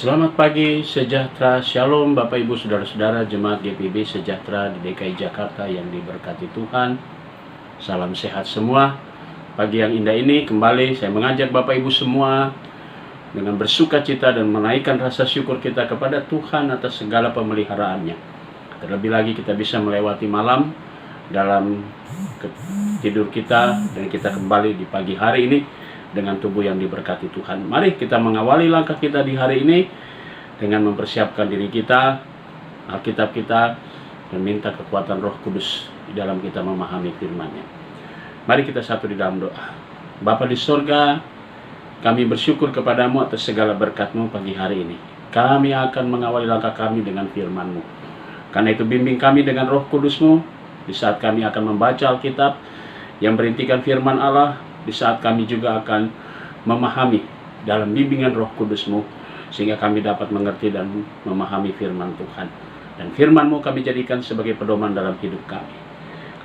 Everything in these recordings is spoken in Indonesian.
Selamat pagi, sejahtera, shalom Bapak Ibu Saudara-saudara Jemaat GPIB Sejahtera di DKI Jakarta yang diberkati Tuhan. Salam sehat semua. Pagi yang indah ini kembali saya mengajak Bapak Ibu semua dengan bersuka cita dan menaikkan rasa syukur kita kepada Tuhan atas segala pemeliharaannya. Terlebih lagi kita bisa melewati malam dalam tidur kita dan kita kembali di pagi hari ini dengan tubuh yang diberkati Tuhan. Mari kita mengawali langkah kita di hari ini dengan mempersiapkan diri kita, Alkitab kita, dan minta kekuatan Roh Kudus di dalam kita memahami firman-Nya. Mari kita satu di dalam doa. Bapa di sorga, kami bersyukur kepadamu atas segala berkat-Mu pagi hari ini. Kami akan mengawali langkah kami dengan firman-Mu. Karena itu bimbing kami dengan Roh Kudus-Mu di saat kami akan membaca Alkitab yang berintikan firman Allah, di saat kami juga akan memahami dalam bimbingan Roh Kudus-Mu, sehingga kami dapat mengerti dan memahami firman Tuhan. Dan firman-Mu kami jadikan sebagai pedoman dalam hidup kami.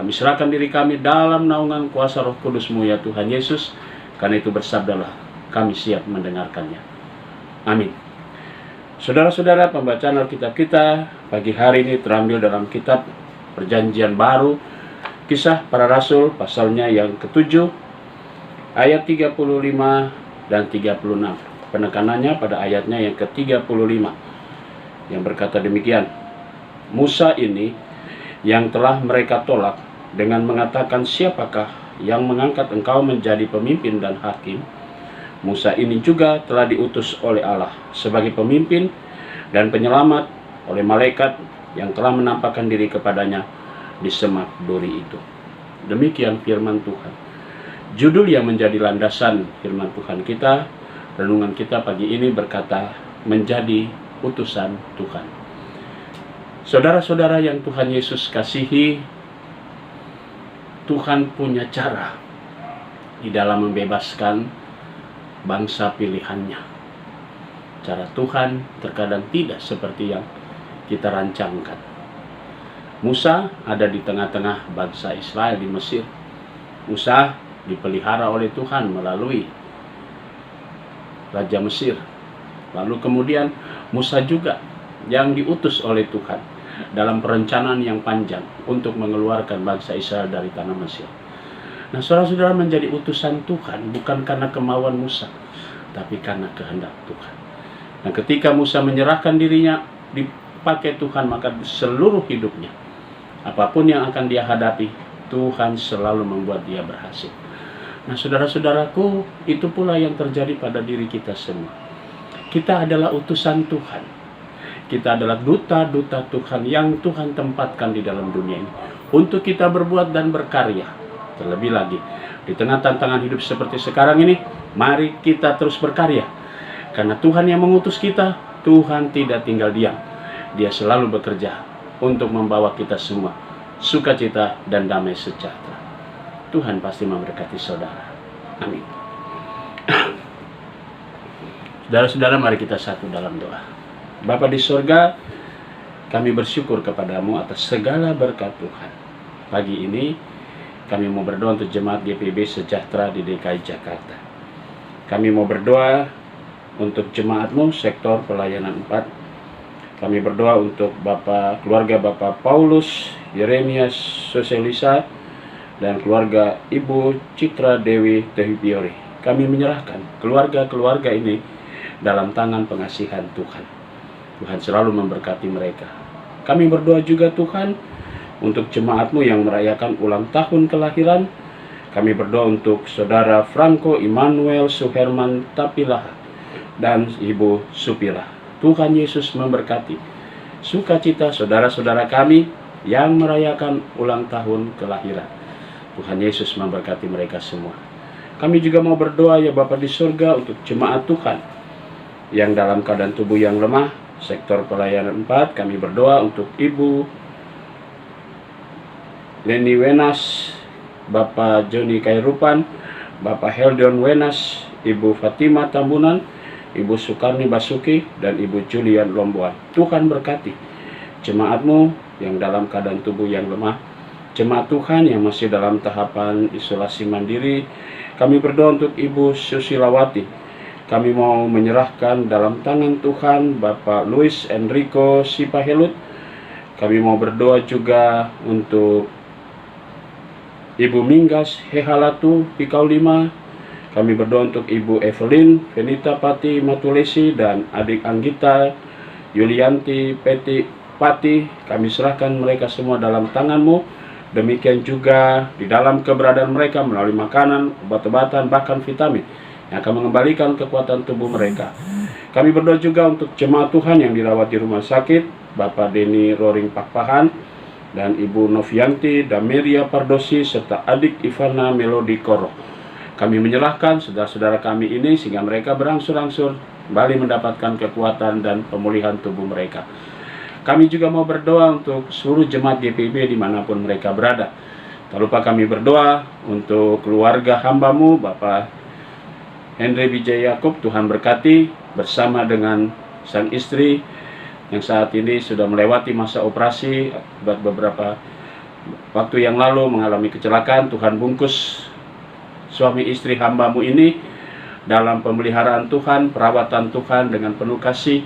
Kami serahkan diri kami dalam naungan kuasa Roh Kudus-Mu ya Tuhan Yesus. Karena itu bersabdalah, kami siap mendengarkannya. Amin. Saudara-saudara, pembacaan Alkitab kita pagi hari ini terambil dalam kitab Perjanjian Baru, Kisah Para Rasul, pasalnya yang ke-7, ayat 35 dan 36. Penekanannya pada ayatnya yang ke-35 yang berkata demikian. Musa ini yang telah mereka tolak dengan mengatakan, siapakah yang mengangkat engkau menjadi pemimpin dan hakim? Musa ini juga telah diutus oleh Allah sebagai pemimpin dan penyelamat oleh malaikat yang telah menampakkan diri kepadanya di semak duri itu. Demikian firman Tuhan. Judul yang menjadi landasan firman Tuhan kita, renungan kita pagi ini berkata, menjadi utusan Tuhan. Saudara-saudara yang Tuhan Yesus kasihi, Tuhan punya cara di dalam membebaskan bangsa pilihannya. Cara Tuhan terkadang tidak seperti yang kita rancangkan. Musa ada di tengah-tengah bangsa Israel di Mesir. Musa dipelihara oleh Tuhan melalui Raja Mesir. Lalu kemudian Musa juga yang diutus oleh Tuhan dalam perencanaan yang panjang untuk mengeluarkan bangsa Israel dari tanah Mesir. Nah, saudara-saudara, menjadi utusan Tuhan bukan karena kemauan Musa, tapi karena kehendak Tuhan. Dan ketika Musa menyerahkan dirinya dipakai Tuhan, maka seluruh hidupnya, apapun yang akan dia hadapi, Tuhan selalu membuat dia berhasil. Nah, saudara-saudaraku, itu pula yang terjadi pada diri kita semua. Kita adalah utusan Tuhan. Kita adalah duta-duta Tuhan yang Tuhan tempatkan di dalam dunia ini untuk kita berbuat dan berkarya. Terlebih lagi, di tengah tantangan hidup seperti sekarang ini, mari kita terus berkarya. Karena Tuhan yang mengutus kita, Tuhan tidak tinggal diam. Dia selalu bekerja untuk membawa kita semua sukacita dan damai sejahtera. Tuhan pasti memberkati saudara. Amin. Saudara-saudara, mari kita satu dalam doa. Bapa di sorga, kami bersyukur kepadamu atas segala berkat Tuhan. Pagi ini kami mau berdoa untuk jemaat GPIB Sejahtera di DKI Jakarta. Kami mau berdoa untuk jemaatmu sektor pelayanan 4. Kami berdoa untuk keluarga Bapak Paulus, Yeremias Sosialisa, dan keluarga Ibu Citra Dewi Tehipiori. Kami menyerahkan keluarga-keluarga ini dalam tangan pengasihan Tuhan. Tuhan selalu memberkati mereka. Kami berdoa juga Tuhan untuk jemaat-Mu yang merayakan ulang tahun kelahiran. Kami berdoa untuk saudara Franco Immanuel Suherman Tapilah dan Ibu Supira. Tuhan Yesus memberkati sukacita saudara-saudara kami yang merayakan ulang tahun kelahiran. Tuhan Yesus memberkati mereka semua. Kami juga mau berdoa ya Bapa di surga untuk jemaat Tuhan yang dalam keadaan tubuh yang lemah, sektor pelayanan 4. Kami berdoa untuk Ibu Leni Wenas, Bapak Joni Kairupan, Bapak Heldion Wenas, Ibu Fatima Tambunan, Ibu Sukarni Basuki, dan Ibu Julian Lomboan. Tuhan berkati jemaat-Mu yang dalam keadaan tubuh yang lemah, jemaat Tuhan yang masih dalam tahapan isolasi mandiri. Kami berdoa untuk Ibu Susilawati. kami mau menyerahkan dalam tangan Tuhan Bapak Luis Enrico Sipahelut. Kami mau berdoa juga untuk Ibu Minggas Hehalatu Pikau 5. Kami berdoa untuk Ibu Evelyn Venita Pati Matulesi dan adik Anggita Yulianti Pati. Kami serahkan mereka semua dalam tangan-Mu. Demikian juga di dalam keberadaan mereka melalui makanan, obat-obatan, bahkan vitamin yang akan mengembalikan kekuatan tubuh mereka. Kami berdoa juga untuk jemaat Tuhan yang dirawat di rumah sakit, Bapak Denny Roring Pakpahan, dan Ibu Novianti Dameria Pardosi, serta adik Ivana Melodi Koro. Kami menyerahkan saudara-saudara kami ini sehingga mereka berangsur-angsur kembali mendapatkan kekuatan dan pemulihan tubuh mereka. Kami juga mau berdoa untuk seluruh jemaat GPIB dimanapun mereka berada. Tak lupa kami berdoa untuk keluarga hamba-Mu, Bapak Henry Wijaya Yaakob. Tuhan berkati bersama dengan sang istri yang saat ini sudah melewati masa operasi akibat beberapa waktu yang lalu mengalami kecelakaan. Tuhan bungkus suami istri hamba-Mu ini dalam pemeliharaan Tuhan, perawatan Tuhan dengan penuh kasih.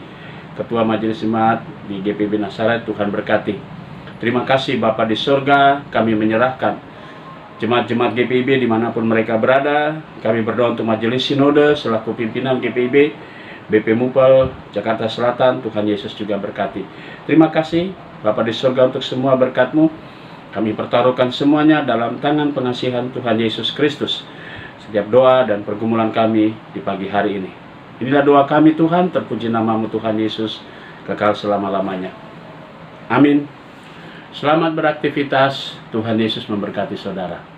Ketua Majelis Jemaat di GPIB Nazaret, Tuhan berkati. Terima kasih Bapa di surga, kami menyerahkan jemaat-jemaat GPIB dimanapun mereka berada. Kami berdoa untuk Majelis Sinode selaku pimpinan GPIB, BP Mupel, Jakarta Selatan. Tuhan Yesus juga berkati. Terima kasih Bapa di surga untuk semua berkat-Mu. Kami pertaruhkan semuanya dalam tangan pengasihan Tuhan Yesus Kristus. Setiap doa dan pergumulan kami di pagi hari ini. Inilah doa kami Tuhan, terpuji nama-Mu Tuhan Yesus, kekal selama-lamanya. Amin. Selamat beraktivitas, Tuhan Yesus memberkati saudara.